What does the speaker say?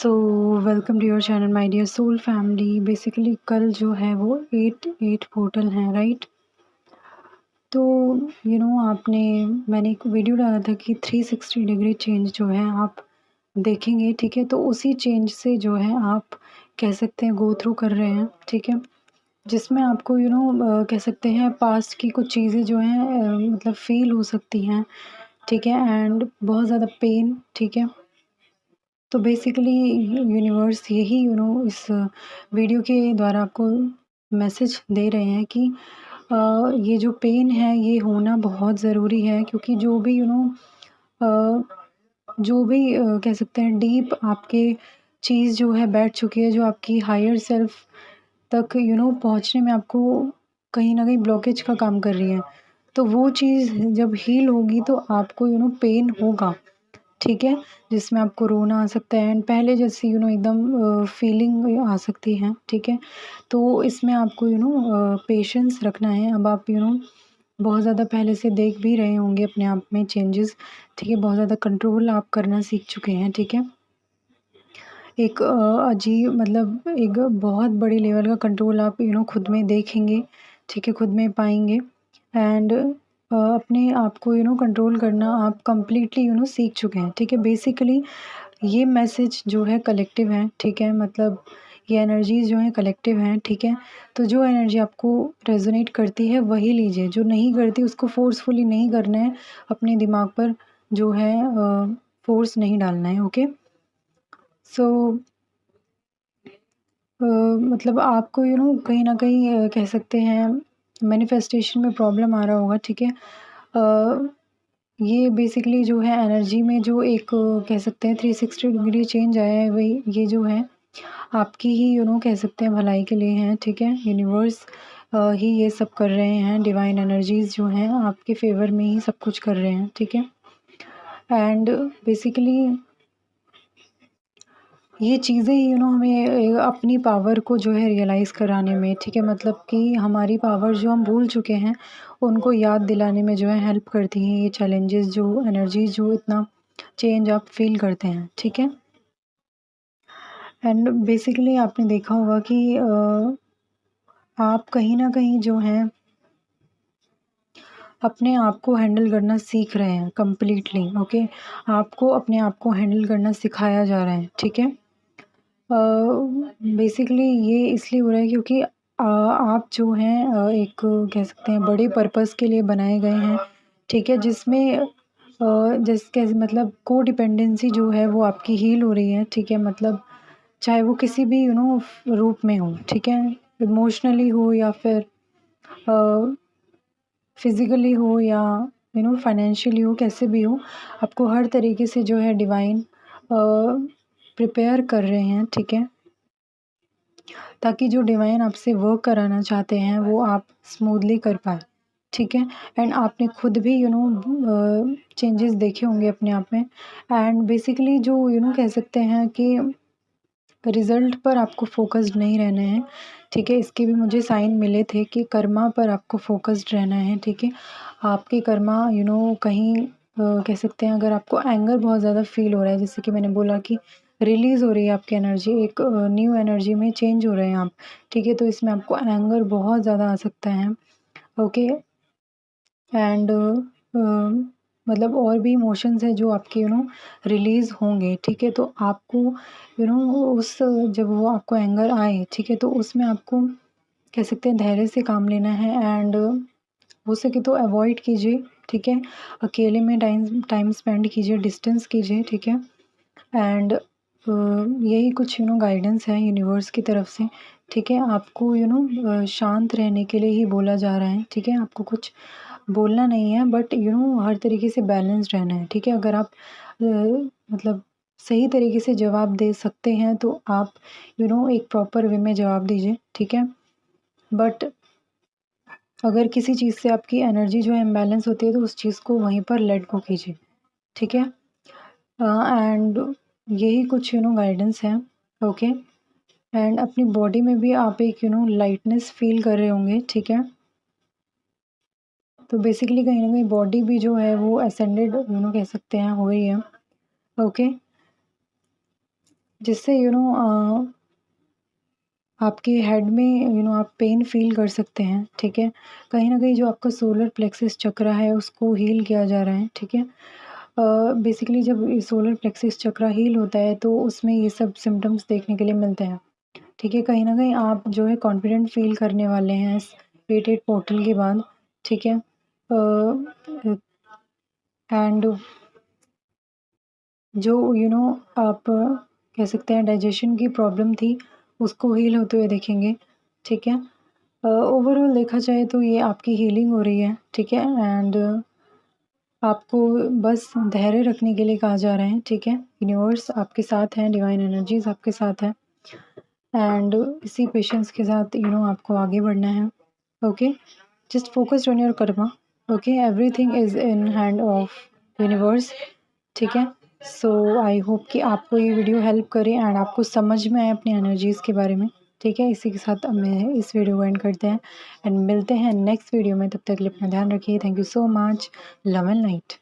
So welcome to your channel my dear soul family. Basically कल जो है वो 8 पोर्टल हैं, राइट। तो आपने मैंने एक वीडियो डाला था कि 360 डिग्री चेंज जो है आप देखेंगे, ठीक है। तो उसी चेंज से जो है आप कह सकते हैं गो थ्रू कर रहे हैं, ठीक है। जिसमें आपको कह सकते हैं पास्ट की कुछ चीज़ें जो हैं मतलब फील हो सकती हैं, ठीक है। एंड बहुत ज़्यादा पेन, ठीक है। तो बेसिकली यूनिवर्स यही इस वीडियो के द्वारा आपको मैसेज दे रहे हैं कि ये जो पेन है ये होना बहुत ज़रूरी है, क्योंकि जो भी कह सकते हैं डीप आपके चीज़ जो है बैठ चुकी है, जो आपकी हायर सेल्फ तक पहुँचने में आपको कहीं न कहीं ब्लॉकेज का काम कर रही है। तो वो चीज़ जब हील होगी तो आपको पेन होगा, ठीक है, जिसमें आपको रोना आ सकता है एंड पहले जैसी एकदम फीलिंग आ सकती है, ठीक है। तो इसमें आपको पेशेंस रखना है। अब आप बहुत ज़्यादा पहले से देख भी रहे होंगे अपने आप में चेंजेस, ठीक है। बहुत ज़्यादा कंट्रोल आप करना सीख चुके हैं, ठीक है। एक अजीब मतलब एक बहुत बड़ी लेवल का कंट्रोल आप खुद में देखेंगे, ठीक है, खुद में पाएँगे। एंड अपने आप को कंट्रोल करना आप कंप्लीटली सीख चुके हैं, ठीक है। बेसिकली ये मैसेज जो है कलेक्टिव है, ठीक है। मतलब ये एनर्जीज़ जो हैं कलेक्टिव हैं, ठीक है। तो जो एनर्जी आपको रेज़ोनेट करती है वही लीजिए, जो नहीं करती उसको फ़ोर्सफुली नहीं करना है, अपने दिमाग पर जो है फ़ोर्स नहीं डालना है, ओके। सो मतलब आपको कहीं न कहीं कह सकते हैं मैनिफेस्टेशन में प्रॉब्लम आ रहा होगा, ठीक है। ये बेसिकली जो है एनर्जी में जो एक कह सकते हैं 360 डिग्री चेंज आया है, वही ये जो है आपकी ही कह सकते हैं भलाई के लिए है, ठीक है। यूनिवर्स ही ये सब कर रहे हैं, डिवाइन एनर्जीज़ जो हैं आपके फ़ेवर में ही सब कुछ कर रहे हैं, ठीक है। एंड बेसिकली ये चीज़ें हमें अपनी पावर को जो है रियलाइज़ कराने में, ठीक है, मतलब कि हमारी पावर जो हम भूल चुके हैं उनको याद दिलाने में जो है हेल्प करती हैं ये चैलेंजेस, जो एनर्जीज़ जो इतना चेंज आप फ़ील करते हैं, ठीक है। एंड बेसिकली आपने देखा होगा कि आप कहीं न कहीं जो है अपने आप को हैंडल करना सीख रहे हैं कंप्लीटली, ओके। आपको अपने आप को हैंडल करना सिखाया जा रहा है, ठीक है। बेसिकली ये इसलिए हो रहा है क्योंकि आप जो हैं एक कह सकते हैं बड़े पर्पस के लिए बनाए गए हैं, ठीक है। जिसमें जिसके मतलब कोडिपेंडेंसी जो है वो आपकी हील हो रही है, ठीक है। मतलब चाहे वो किसी भी रूप में हो, ठीक है, इमोशनली हो या फिर फिज़िकली हो या फाइनेंशियली हो, कैसे भी हो, आपको हर तरीके से जो है डिवाइन प्रिपेयर कर रहे हैं, ठीक है। ताकि जो डिवाइन आपसे वर्क कराना चाहते हैं वो आप स्मूथली कर पाएँ, ठीक है। एंड आपने खुद भी चेंजेस देखे होंगे अपने आप में। एंड बेसिकली जो कह सकते हैं कि रिज़ल्ट पर आपको फ़ोकस्ड नहीं रहना है, ठीक है। इसके भी मुझे साइन मिले थे कि कर्मा पर आपको फ़ोकस्ड रहना है, ठीक है। आपके कर्मा कहीं कह सकते हैं अगर आपको एंगर बहुत ज़्यादा फ़ील हो रहा है, जैसे कि मैंने बोला कि रिलीज़ हो रही है आपकी एनर्जी, एक न्यू एनर्जी में चेंज हो रहे हैं आप, ठीक है। तो इसमें आपको एंगर बहुत ज़्यादा आ सकता है, ओके। एंड मतलब और भी इमोशंस हैं जो आपके रिलीज़ होंगे, ठीक है। तो आपको उस जब वो आपको एंगर आए, ठीक है, तो उसमें आपको कह सकते हैं धैर्य से काम लेना है। एंड हो सके तो अवॉइड कीजिए, ठीक है। अकेले में टाइम टाइम स्पेंड कीजिए, डिस्टेंस कीजिए, ठीक है। एंड यही कुछ गाइडेंस है यूनिवर्स की तरफ से, ठीक है। आपको शांत रहने के लिए ही बोला जा रहा है, ठीक है। आपको कुछ बोलना नहीं है, बट हर तरीके से बैलेंस्ड रहना है, ठीक है। अगर आप मतलब सही तरीके से जवाब दे सकते हैं तो आप एक प्रॉपर वे में जवाब दीजिए, ठीक है। बट अगर किसी चीज़ से आपकी एनर्जी जो है इम्बैलेंस होती है तो उस चीज़ को वहीं पर लेट गो कीजिए, ठीक है। एंड यही कुछ गाइडेंस है, ओके। एंड अपनी बॉडी में भी आप एक लाइटनेस फील कर रहे होंगे, ठीक है। तो बेसिकली कहीं न कहीं बॉडी भी जो है वो असेंडेड कह सकते हैं हो रही है, ओके। जिससे आपके हेड में आप पेन फ़ील कर सकते हैं, ठीक है? कहीं न कहीं जो आपका सोलर प्लेक्सिस चक्र है उसको हील किया जा रहा है, ठीक है? बेसिकली जब ये सोलर प्लेक्सिस चक्र हील होता है तो उसमें ये सब सिम्पटम्स देखने के लिए मिलते हैं, ठीक है? कहीं न कहीं आप जो है कॉन्फिडेंट फ़ील करने वाले हैं इस वेटेड पोर्टल के बाद, ठीक है? एंड जो आप कह सकते हैं डाइजेशन की प्रॉब्लम थी, उसको हील होते हुए देखेंगे, ठीक है? ओवरऑल देखा जाए तो ये आपकी हीलिंग हो रही है, ठीक है? एंड आपको बस धैर्य रखने के लिए कहा जा रहा है, ठीक है? यूनिवर्स आपके साथ हैं, डिवाइन एनर्जीज़ आपके साथ हैं एंड इसी पेशेंस के साथ आपको आगे बढ़ना है, okay? Just focused on your Karma, okay? Everything is in hand of universe, ठीक है? सो आई होप कि आपको ये वीडियो हेल्प करे एंड आपको समझ में आए अपनी एनर्जीज़ के बारे में, ठीक है? इसी के साथ मैं इस वीडियो को एंड करते हैं एंड मिलते हैं नेक्स्ट वीडियो में। तब तक के लिए अपना ध्यान रखिए। Thank you so much. Love and light.